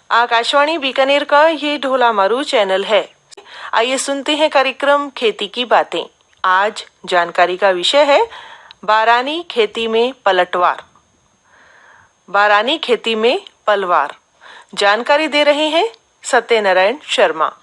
आकाशवाणी बीकानेर का ये ढोला मारू चैनल है। आइए सुनते हैं कार्यक्रम खेती की बातें। आज जानकारी का विषय है बारानी खेती में पलटवार। बारानी खेती में पलवार जानकारी दे रहे हैं सत्यनारायण शर्मा।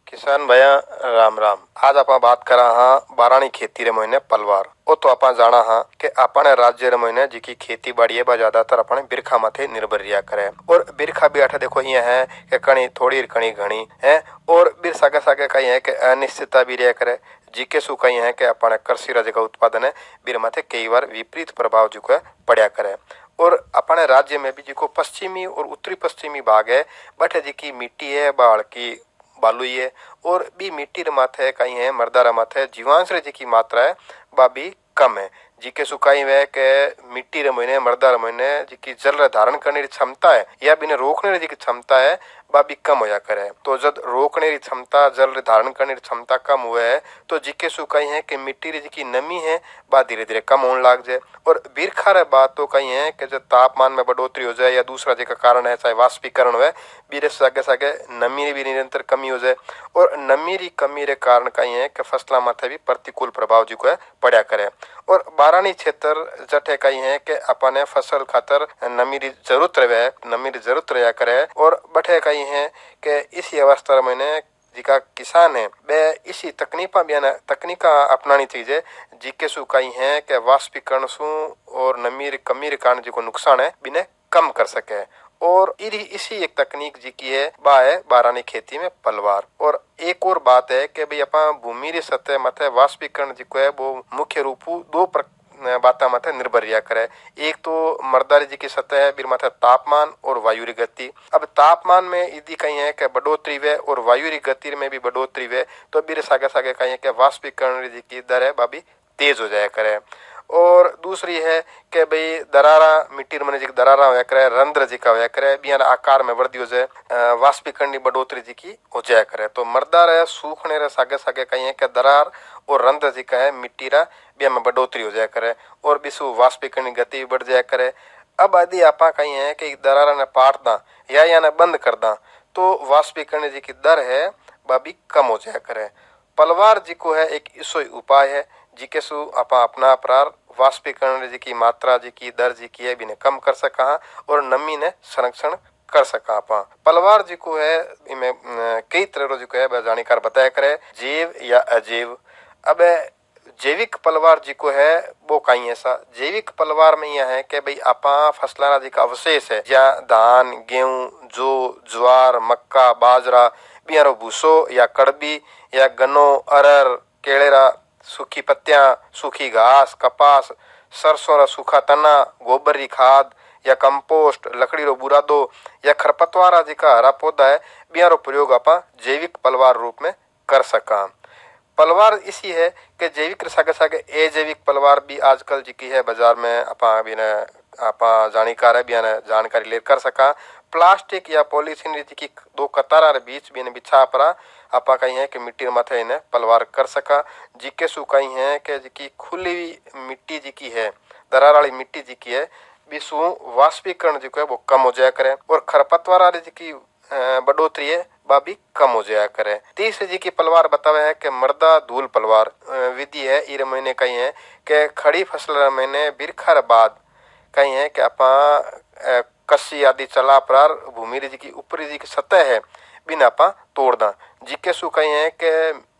किसान भैया राम राम। आज आप बात करा हाँ बारानी खेती रे महीने पलवार। वो तो आप जाना हाँ कि अपने राज्य रे महीने जी की खेती बाड़ी है ज्यादातर अपने बिरखा माथे निर्भर रिया करे। और बिरखा भी अठे देखो ये है कि कणी थोड़ी कणी घनी है। और बिर सागे सागे कहीं है कि अनिश्चितता भी रिया करे। जी के सु कहीं है कि अपने कृषि राज्य का उत्पादन है बिर माथे कई बार विपरीत प्रभाव जो है पड़ा करे। और अपने राज्य में भी जी को पश्चिमी और उत्तरी पश्चिमी भाग है बट जी की मिट्टी है बाढ़ की बालुई है। और भी मिट्टी रे माथे कहीं है मर्दारा माथे जीवांश रे जी की मात्रा है बा भी कम है। जी के सुकाई वे के मिट्टी रे महीने मर्दारा महीने जी की जल धारण करने की क्षमता है या बिने रोकने री जी की क्षमता है बा भी कम होया करे। तो जब रोकने की क्षमता जल धारण करने की क्षमता कम हुए है तो जी के सुकाई है कि मिट्टी री जी की नमी है बा धीरे धीरे कम होने लग जाए। और बिरखा रे बात तो कहीं है कि जब तापमान में बढ़ोतरी हो जाए या दूसरा जी का कारण है चाहे वाष्पीकरण हुए बीरे सागे सागे नमी भी निरंतर कमी हो जाए। और नमी री कमी रे कारण कहीं है कि फसला माथे भी प्रतिकूल प्रभाव जो है पड़ा करे। और बारानी क्षेत्र जटे कहीं है कि अपने फसल खातर नमी री जरूरत रहे नमी री जरूरत रहा करे। और बटे कहीं है कि इसी अवस्था में जिका किसान है वे इसी तकनीका अपनानी चाहिए जिके सु कहीं है कि वाष्पीकरण सु और नमी री कमी रे कारण जो नुकसान है बिने कम कर सके। और इसी एक तकनीक जी की है बा है बारानी खेती में पलवार। और एक और बात है कि भाई अपा भूमि री सतह माथे वाष्पीकरण जी को है वो मुख्य रूप दो बाता माथे निर्भर रिया करे। एक तो मर्दारी जी की सतह है बिर माथे तापमान और वायु री गति। अब तापमान में यदि कहीं है कि बढ़ोतरी वे और वायु री गति में भी बढ़ोतरी वे तो बिर सागे सागे कहीं है कि वाष्पीकरण जी की दर है बा भी तेज हो जाया करे। और दूसरी है कि भाई दरारा मिट्टी मन जी दरारा होया करे रंध्र जी का होया करे बियान आकार में वृद्धि हो जाए वाष्पीकरण की बढ़ोतरी जी की हो जाया करे। तो मर्दा रे सूखने रे सागे सागे कहीं है कि दरार और रंध्र जी का है मिट्टी रा बिया में बढ़ोतरी हो जाया करे और बिसु वाष्पीकरण की गति भी बढ़ जाया करे। अब यदि आपा कहीं है कि दरारा ने पाट दा या ने बंद कर दा तो वाष्पीकरण जी की दर है वह भी कम हो जाया करे। पलवार जी को है एक इसो उपाय है जी के सु आपा अपना अपरार वाष्पीकरण जी की मात्रा जी की दर जी की है बिने कम कर सका और नमी ने संरक्षण कर सका। आपा पलवार जी को है इनमें कई तरह जी को है जानकार बताया करे जैव या अजैव। अब जैविक पलवार जी को है वो कहीं ऐसा जैविक पलवार में यह है कि भाई आपा फसलाना जी का अवशेष है या धान गेहूं जो ज्वार मक्का बाजरा बियारो भूसो या कड़बी या गन्नो अरहर केलेरा सूखी पत्तियां सूखी घास कपास सरसों रा सूखा तना गोबर री खाद या कंपोस्ट लकड़ी रो बुरादो या खरपतवार आदि का हरा पौधा है बियारो प्रयोग आपा जैविक पलवार रूप में कर सका। पलवार इसी है कि जैविक रे सागे सागे अजैविक पलवार भी आजकल जी की है बाजार में आपा बिना आपा जानकार है बिना जानकारी ले कर सका। प्लास्टिक या पॉलीथीन रीति की दो कतारा रे बीच बिन बिछा परा आपा कहीं है कि मिट्टी माथे इन्हें पलवार कर सका। जी के सु कहीं है कि जी की खुली मिट्टी जी की है दरार वाली मिट्टी जी की है बिसु वाष्पीकरण जी को है वो कम हो जाया करे और खरपतवार वाली जी की बढ़ोतरी है बा भी कम हो जाया करे। तीसरी जी की पलवार बतावे है कि मर्दा धूल पलवार विधि है इर महीने कहीं है कि खड़ी फसल महीने बिरखा बाद कहीं है कि अपा कसी आदि चला प्रार भूमि जी की ऊपरी जी की सतह है बिना आपा तोड़ दा जी के सु कहीं है कि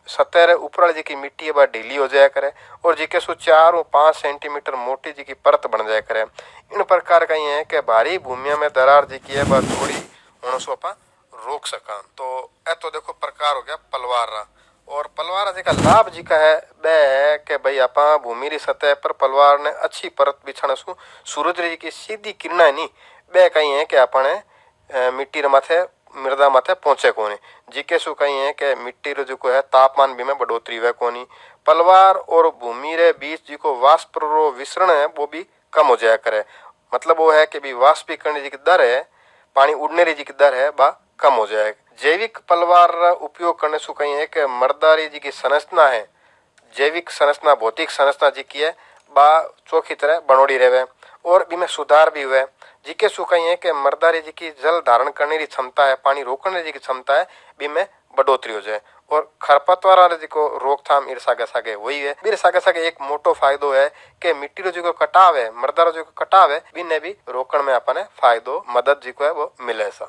सतह रे ऊपर जी की मिट्टी है वह ढीली हो जाया करे और जी के सु 4 और 5 सेंटीमीटर मोटी जी की परत बन जाया करे। इन प्रकार कहीं है कि भारी भूमिया में दरार जी की है वह थोड़ी होने से आपा रोक सका। तो ए तो देखो प्रकार हो गया पलवार रा। और पलवार जी का लाभ जी का है वह है कि भाई आपा भूमि री सतह पर पलवार ने अच्छी परत बिछाने सु सूरज जी की सीधी किरणा नहीं वह कहीं है कि अपने मिट्टी रे माथे मृदा माथे पहुंचे कोनी जी के सु कहीं है कि मिट्टी रो जो को है तापमान भी में बढ़ोतरी हुए कोनी। पलवार और भूमि रे बीच जी को वाष्प रो विसरण है वो भी कम हो जाया करे। मतलब वो है कि भी वाष्पीकरण जी की दर है पानी उड़ने री जी की दर है बा कम हो जाए। जैविक पलवार उपयोग करने से कहीं है कि मर्दारी जी की संरचना है जैविक संरचना भौतिक संरचना जी की है बा चौखी तरह बनोड़ी रहे और भी में सुधार भी हुए जिके सुखाई है कि मर्दारी जी की जल धारण करने की क्षमता है, पानी रोकने जी की क्षमता है, भी में बढ़ोतरी हो जाए। और खरपतवार वाले जी को रोकथाम इर सागे सागे वही है। फिर सागे सागे एक मोटो फायदो है कि मिट्टी रो जो कटाव है, मर्दारो जो कटाव है, बिने भी रोकण में अपने फायदो मदद जी को है वो मिले सा।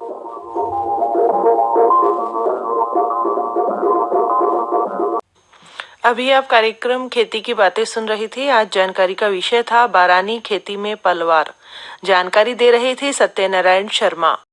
अभी आप कार्यक्रम खेती की बातें सुन रही थी। आज जानकारी का विषय था बारानी खेती में पलवार। जानकारी दे रहे थे सत्यनारायण शर्मा।